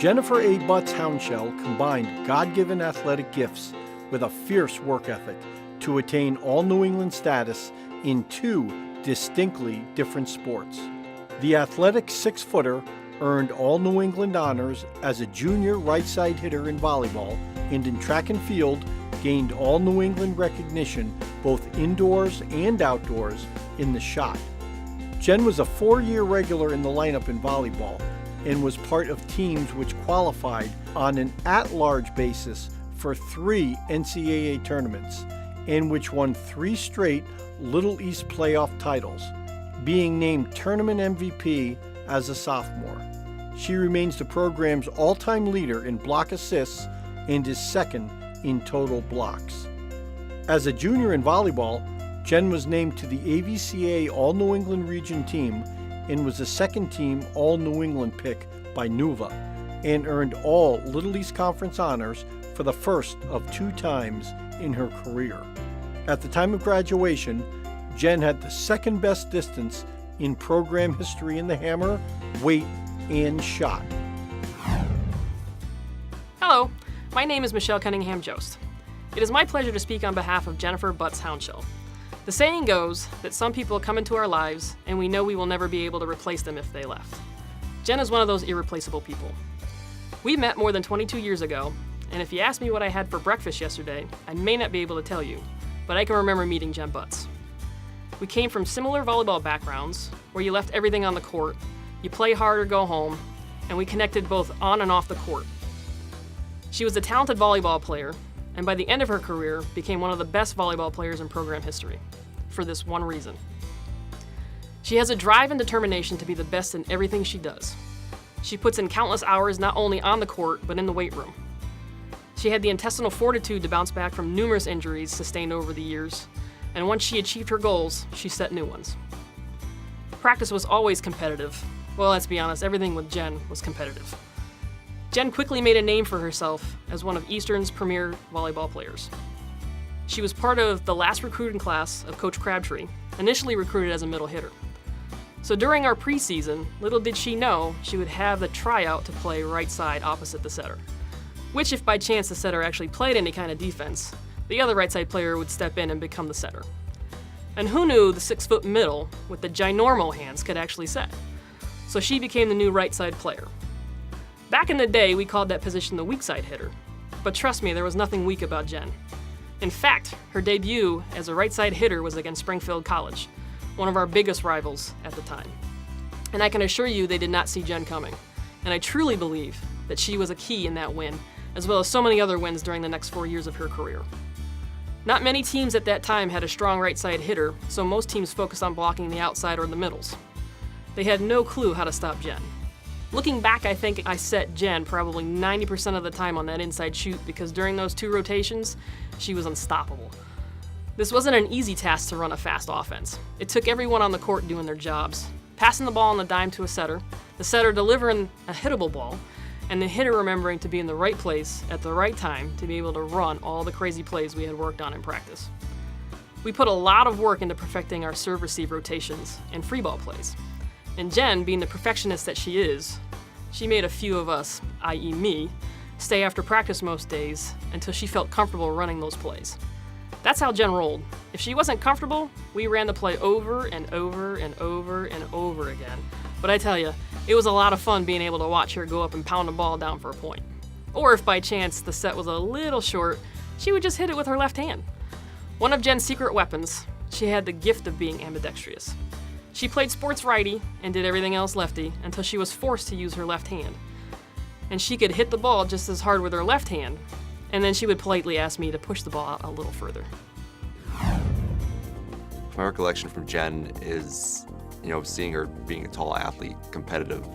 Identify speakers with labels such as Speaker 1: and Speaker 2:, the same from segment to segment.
Speaker 1: Jennifer A. Butt's Hounshell combined God-given athletic gifts with a fierce work ethic to attain All-New England status in two distinctly different sports. The athletic 6-footer earned All-New England honors as a junior right-side hitter in volleyball, and in track and field gained All-New England recognition both indoors and outdoors in the shot. Jen was a 4-year regular in the lineup in volleyball and was part of teams which qualified on an at-large basis for 3 NCAA tournaments and which won 3 straight Little East playoff titles, being named tournament MVP as a sophomore. She remains the program's all-time leader in block assists and is second in total blocks. As a junior in volleyball, Jen was named to the AVCA All-New England Region team and was a second-team All-New England pick by NUVA and earned all Little East Conference honors for the first of 2 times in her career. At the time of graduation, Jen had the second best distance in program history in the hammer, weight, and shot.
Speaker 2: Hello, my name is Michelle Cunningham-Jost. It is my pleasure to speak on behalf of Jennifer Butt's Hounshell. The saying goes that some people come into our lives and we know we will never be able to replace them if they left. Jen is one of those irreplaceable people. We met more than 22 years ago, and if you ask me what I had for breakfast yesterday, I may not be able to tell you, but I can remember meeting Jen Butts. We came from similar volleyball backgrounds, where you left everything on the court, you play hard or go home, and we connected both on and off the court. She was a talented volleyball player, and by the end of her career, became one of the best volleyball players in program history, for this one reason. She has a drive and determination to be the best in everything she does. She puts in countless hours not only on the court, but in the weight room. She had the intestinal fortitude to bounce back from numerous injuries sustained over the years, and once she achieved her goals, she set new ones. Practice was always competitive. Well, let's be honest, everything with Jen was competitive. Jen quickly made a name for herself as one of Eastern's premier volleyball players. She was part of the last recruiting class of Coach Crabtree, initially recruited as a middle hitter. So during our preseason, little did she know she would have the tryout to play right side opposite the setter, which if by chance the setter actually played any kind of defense, the other right side player would step in and become the setter. And who knew the 6-foot middle with the ginormal hands could actually set? So she became the new right side player. Back in the day, we called that position the weak side hitter. But trust me, there was nothing weak about Jen. In fact, her debut as a right side hitter was against Springfield College, one of our biggest rivals at the time. And I can assure you they did not see Jen coming. And I truly believe that she was a key in that win, as well as so many other wins during the next 4 years of her career. Not many teams at that time had a strong right side hitter, so most teams focused on blocking the outside or the middles. They had no clue how to stop Jen. Looking back, I think I set Jen probably 90% of the time on that inside shoot because during those 2 rotations, she was unstoppable. This wasn't an easy task to run a fast offense. It took everyone on the court doing their jobs, passing the ball on the dime to a setter, the setter delivering a hittable ball, and the hitter remembering to be in the right place at the right time to be able to run all the crazy plays we had worked on in practice. We put a lot of work into perfecting our serve-receive rotations and free ball plays. And Jen, being the perfectionist that she is, she made a few of us, i.e. me, stay after practice most days until she felt comfortable running those plays. That's how Jen rolled. If she wasn't comfortable, we ran the play over and over and over and over again. But I tell you, it was a lot of fun being able to watch her go up and pound the ball down for a point. Or if by chance the set was a little short, she would just hit it with her left hand. One of Jen's secret weapons, she had the gift of being ambidextrous. She played sports righty and did everything else lefty until she was forced to use her left hand. And she could hit the ball just as hard with her left hand, and then she would politely ask me to push the ball out a little further.
Speaker 3: My recollection from Jen is, seeing her being a tall athlete, competitive,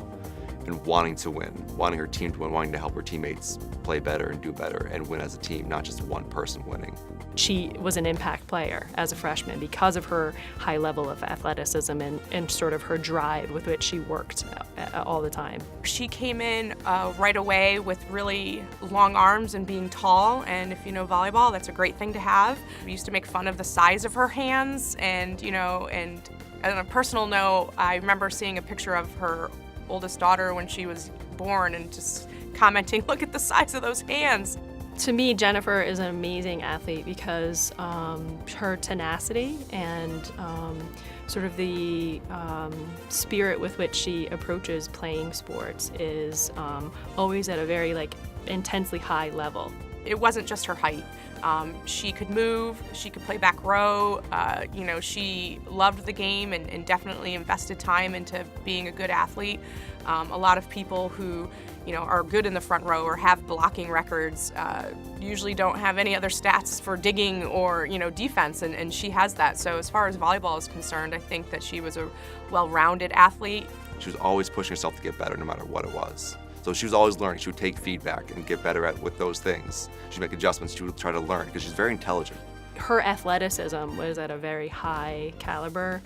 Speaker 3: and wanting to win, wanting her team to win, wanting to help her teammates play better and do better and win as a team, not just one person winning.
Speaker 4: She was an impact player as a freshman because of her high level of athleticism and sort of her drive with which she worked all the time.
Speaker 5: She came in right away with really long arms and being tall, and if you know volleyball, that's a great thing to have. We used to make fun of the size of her hands, and on a personal note, I remember seeing a picture of her oldest daughter when she was born and just commenting, look at the size of those hands.
Speaker 4: To me, Jennifer is an amazing athlete because her tenacity and sort of the spirit with which she approaches playing sports is always at a very intensely high level.
Speaker 5: It wasn't just her height. She could move, she could play back row, she loved the game and definitely invested time into being a good athlete. A lot of people who are good in the front row or have blocking records usually don't have any other stats for digging or defense, and she has that. So as far as volleyball is concerned, I think that she was a well-rounded athlete.
Speaker 3: She was always pushing herself to get better no matter what it was. So she was always learning. She would take feedback and get better with those things. She'd make adjustments. She would try to learn because she's very intelligent.
Speaker 4: Her athleticism was at a very high caliber.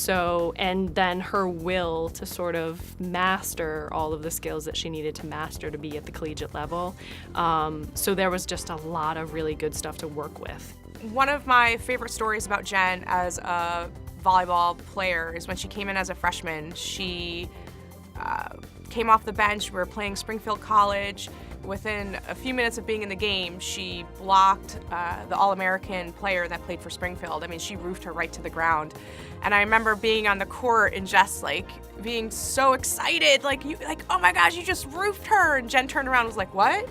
Speaker 4: And then her will to sort of master all of the skills that she needed to master to be at the collegiate level. So there was just a lot of really good stuff to work with.
Speaker 5: One of my favorite stories about Jen as a volleyball player is when she came in as a freshman. She came off the bench. We were playing Springfield College. Within a few minutes of being in the game, she blocked the All-American player that played for Springfield. I mean, she roofed her right to the ground. And I remember being on the court and just being so excited, oh my gosh, you just roofed her. And Jen turned around and was like, what?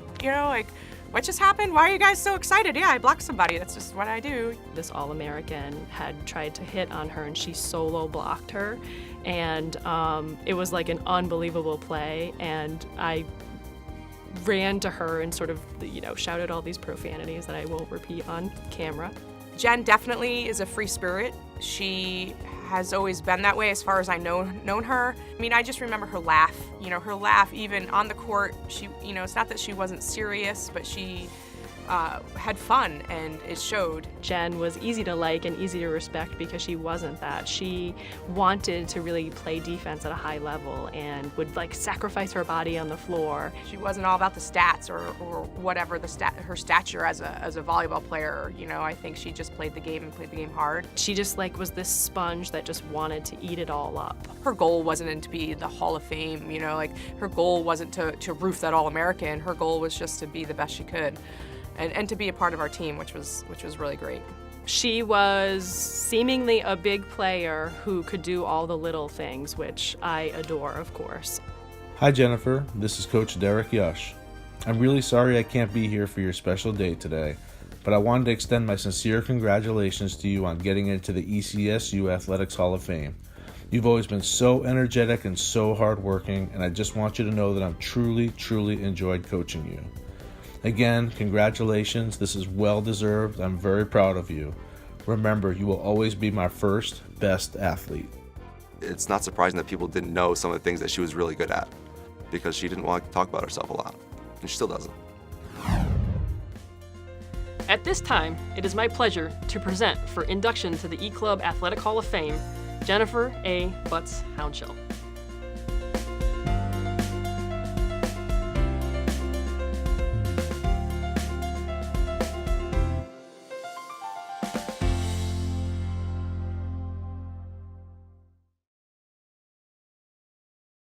Speaker 5: What just happened? Why are you guys so excited? Yeah, I blocked somebody. That's just what I do.
Speaker 4: This All-American had tried to hit on her and she solo blocked her. And it was like an unbelievable play. And I ran to her and sort of, shouted all these profanities that I won't repeat on camera.
Speaker 5: Jen definitely is a free spirit. She has always been that way as far as I known her. I mean, I just remember her laugh. Her laugh even on the court. She, it's not that she wasn't serious, but she had fun, and it showed.
Speaker 4: Jen was easy to like and easy to respect because she wasn't that. She wanted to really play defense at a high level and would sacrifice her body on the floor.
Speaker 5: She wasn't all about the stats or whatever her stature as a volleyball player. I think she just played the game and played the game hard.
Speaker 4: She just was this sponge that just wanted to eat it all up.
Speaker 5: Her goal wasn't to be the Hall of Fame. Her goal wasn't to roof that All-American. Her goal was just to be the best she could. And to be a part of our team, which was really great.
Speaker 4: She was seemingly a big player who could do all the little things, which I adore, of course.
Speaker 6: Hi Jennifer, this is Coach Derek Yush. I'm really sorry I can't be here for your special day today, but I wanted to extend my sincere congratulations to you on getting into the ECSU Athletics Hall of Fame. You've always been so energetic and so hardworking, and I just want you to know that I've truly, truly enjoyed coaching you. Again, congratulations. This is well deserved. I'm very proud of you. Remember, you will always be my first best athlete.
Speaker 3: It's not surprising that people didn't know some of the things that she was really good at because she didn't want to talk about herself a lot, and she still doesn't.
Speaker 2: At this time, it is my pleasure to present for induction to the E-Club Athletic Hall of Fame, Jennifer A. Butts Hounshell.